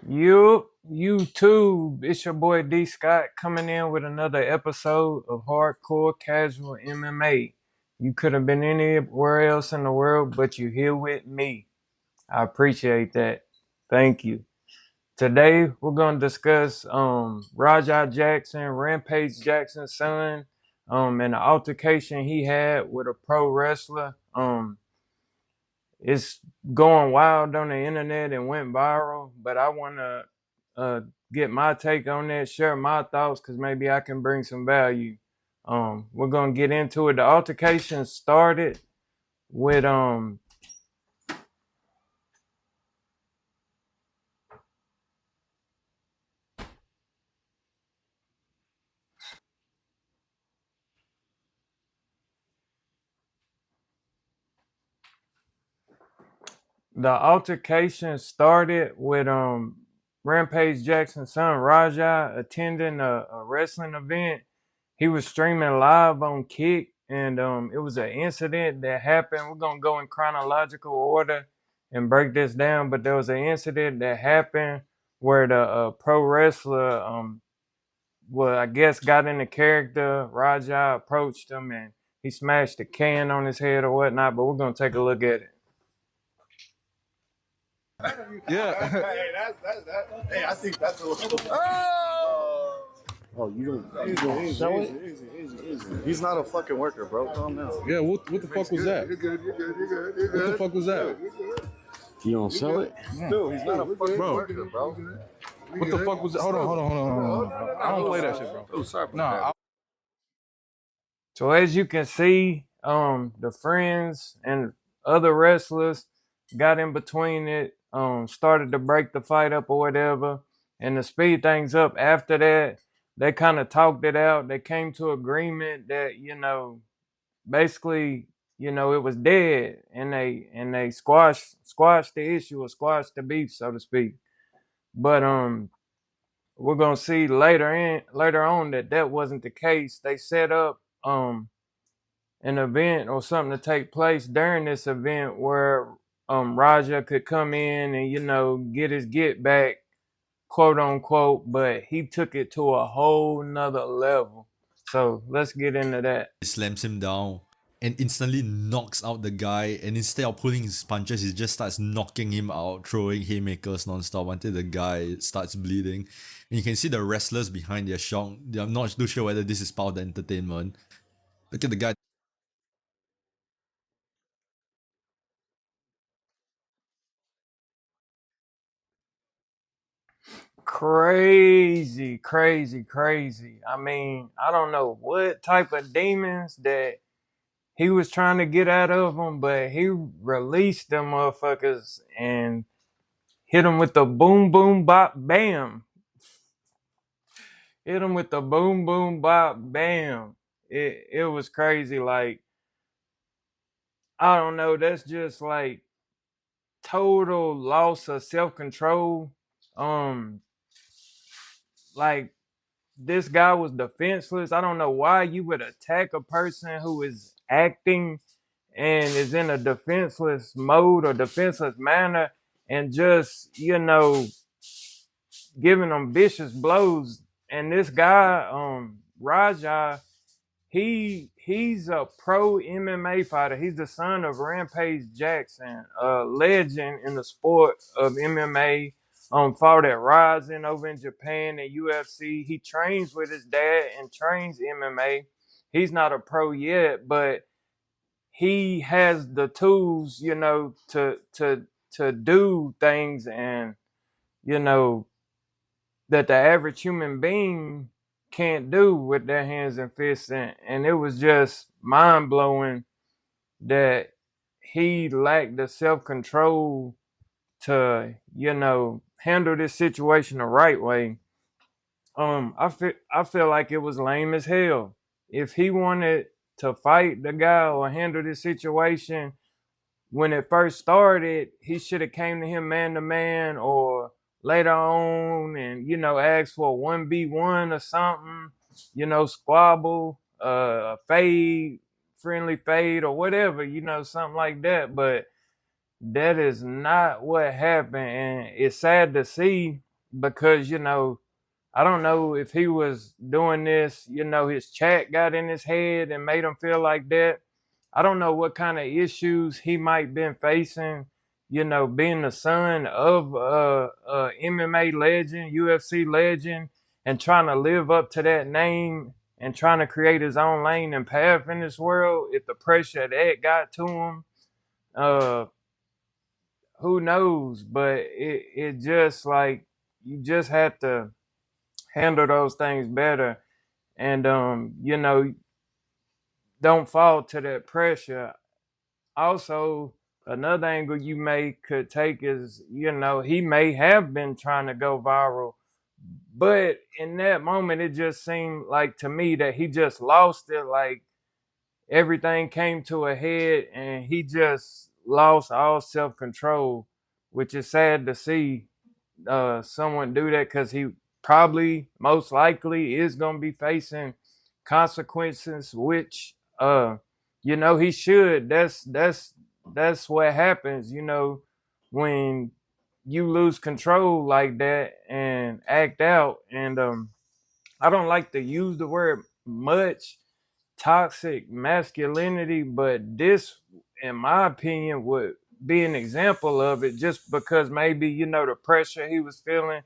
YouTube, it's your boy D Scott coming in with another episode of Hardcore Casual MMA. You could have been anywhere else in the world, but you're here with me. I appreciate that. Thank you. Today we're gonna discuss Rajah Jackson, Rampage Jackson's son, and the altercation he had with a pro wrestler. It's going wild on the internet and went viral, but I want to uh, get my take on that, share my thoughts, because maybe I can bring some value. We're gonna get into it. The altercation started with Rampage Jackson's son Rajah attending a wrestling event. He was streaming live on Kick, and it was an incident that happened. We're gonna go in chronological order and break this down, but there was an incident that happened where the pro wrestler, well, I guess got into character. Rajah approached him and he smashed a can on his head or whatnot. But we're gonna take a look at it. Yeah. Hey, I think that's a little. Oh, you don't sell it? Easy. He's not a fucking worker, bro. Calm down. Yeah, what the fuck was that? You're good. What the fuck was that? You don't sell it? Dude, he's not a fucking worker, bro. What the fuck was that? Hold on. I don't play that shit, bro. Oh, sorry. Nah. So as you can see, the friends and other wrestlers got in between it, started to break the fight up or whatever, and to speed things up after that, they kind of talked it out. They came to agreement that, basically, it was dead, and they squashed the issue or squashed the beef, so to speak. But we're gonna see later on that wasn't the case. They set up an event or something to take place during this event where Rajah could come in and get his get back, quote unquote, but he took it to a whole nother level. So let's get into that. Slams him down and instantly knocks out the guy, and instead of pulling his punches, he just starts knocking him out, throwing haymakers non-stop until the guy starts bleeding. And you can see the wrestlers behind, they're shocked. They're not too sure whether this is part of the entertainment. Look at the guy. Crazy. I mean, I don't know what type of demons that he was trying to get out of him, but he released them motherfuckers and hit him with the boom boom bop bam. Hit him with the boom boom bop bam. It was crazy. Like, I don't know, that's just like total loss of self-control. Like, this guy was defenseless. I don't know why you would attack a person who is acting and is in a defenseless mode or defenseless manner and just, giving them vicious blows. And this guy, Rajah, he's a pro MMA fighter. He's the son of Rampage Jackson, a legend in the sport of MMA. Fought at Rising over in Japan and UFC. He trains with his dad and trains MMA. He's not a pro yet, but he has the tools, to do things and you know that the average human being can't do with their hands and fists. And it was just mind blowing that he lacked the self control to, handle this situation the right way. I feel like it was lame as hell. If he wanted to fight the guy or handle this situation when it first started, he should have came to him man to man or later on and asked for a 1v1 or something, squabble, fade, friendly fade or whatever, something like that. But that is not what happened, and it's sad to see because I don't know if he was doing this, his chat got in his head and made him feel like that. I don't know what kind of issues he might been facing, being the son of a MMA legend, UFC legend, and trying to live up to that name and trying to create his own lane and path in this world. If the pressure of that got to him, uh, who knows? But it just like you just have to handle those things better, and don't fall to that pressure. Also, another angle you may could take is, he may have been trying to go viral, but in that moment it just seemed like to me that he just lost it. Like everything came to a head and he just lost all self-control, which is sad to see someone do that, because he probably most likely is going to be facing consequences, which he should. That's what happens, when you lose control like that and act out. And I don't like to use the word much, toxic masculinity, but this, in my opinion, would be an example of it, just because maybe, the pressure he was feeling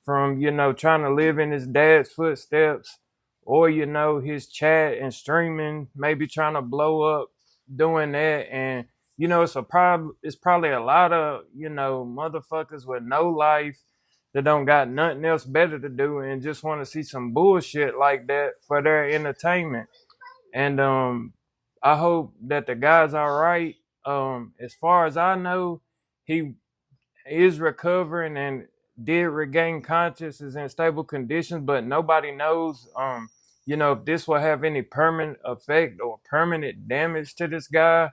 from, trying to live in his dad's footsteps, or, his chat and streaming, maybe trying to blow up doing that. And, it's probably a lot of, motherfuckers with no life that don't got nothing else better to do and just want to see some bullshit like that for their entertainment. And I hope that the guy's all right. As far as I know, he is recovering and did regain consciousness in stable conditions, but nobody knows, if this will have any permanent effect or permanent damage to this guy.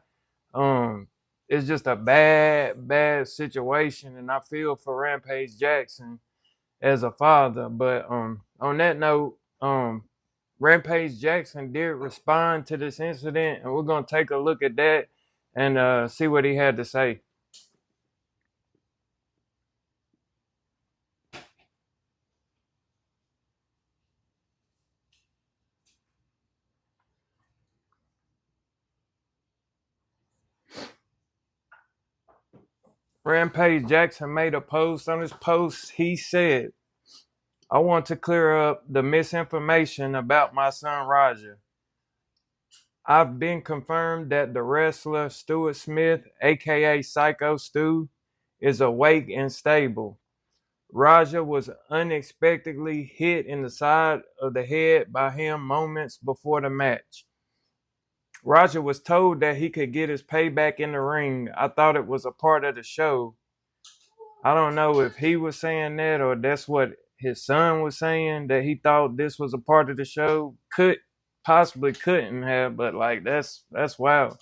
It's just a bad situation, and I feel for Rampage Jackson as a father. But on that note, Rampage Jackson did respond to this incident, and we're gonna take a look at that and see what he had to say. Rampage Jackson made a post. On his post, he said, "I want to clear up the misinformation about my son Roger. I've been confirmed that the wrestler Stewart Smith, aka Psycho Stu, is awake and stable. Roger was unexpectedly hit in the side of the head by him moments before the match. Roger was told that he could get his payback in the ring. I thought it was a part of the show." I don't know if he was saying that or that's what his son was saying, that he thought this was a part of the show. Couldn't have, but like that's wild.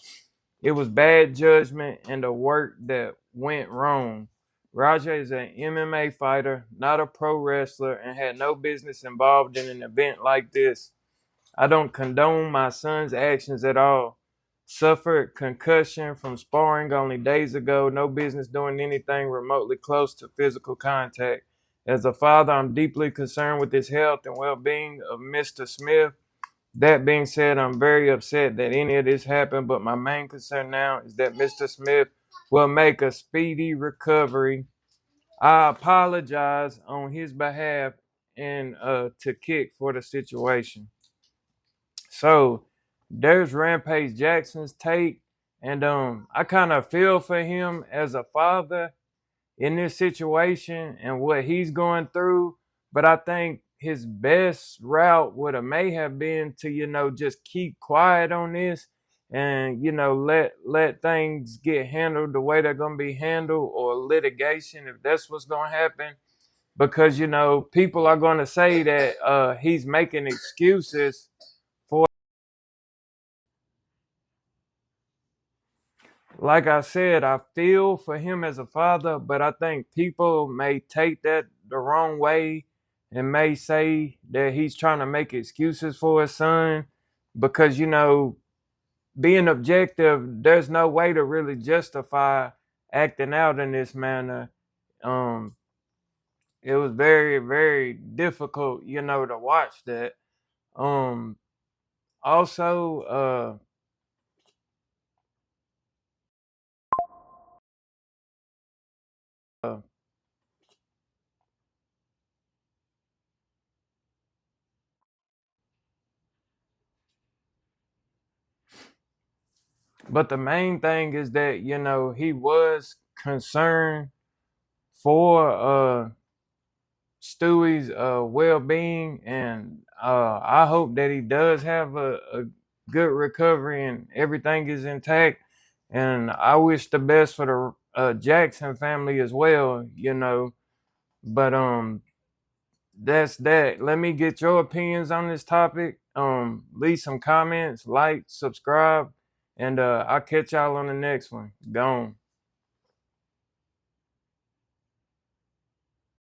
It was bad judgment and the work that went wrong. Raja is an MMA fighter, not a pro wrestler, and had no business involved in an event like this. I don't condone my son's actions at all. Suffered concussion from sparring only days ago. No business doing anything remotely close to physical contact. As a father, I'm deeply concerned with his health and well-being of Mr. Smith. That being said, I'm very upset that any of this happened, but my main concern now is that Mr. Smith will make a speedy recovery. I apologize on his behalf and to Kick for the situation. So there's Rampage Jackson's take, and I kind of feel for him as a father in this situation and what he's going through. But I think his best route would have may have been to just keep quiet on this and let things get handled the way they're gonna be handled, or litigation if that's what's gonna happen. Because people are gonna say that he's making excuses for. Like I said, I feel for him as a father, but I think people may take that the wrong way and may say that he's trying to make excuses for his son, because, being objective, there's no way to really justify acting out in this manner. Um, it was very, very difficult, you know, to watch that. Also, but the main thing is that, you know, he was concerned for Stewie's well-being, and I hope that he does have a good recovery and everything is intact. And I wish the best for the Jackson family as well, you know. But that's that. Let me get your opinions on this topic. Leave some comments, like, subscribe, and I'll catch y'all on the next one. Gone.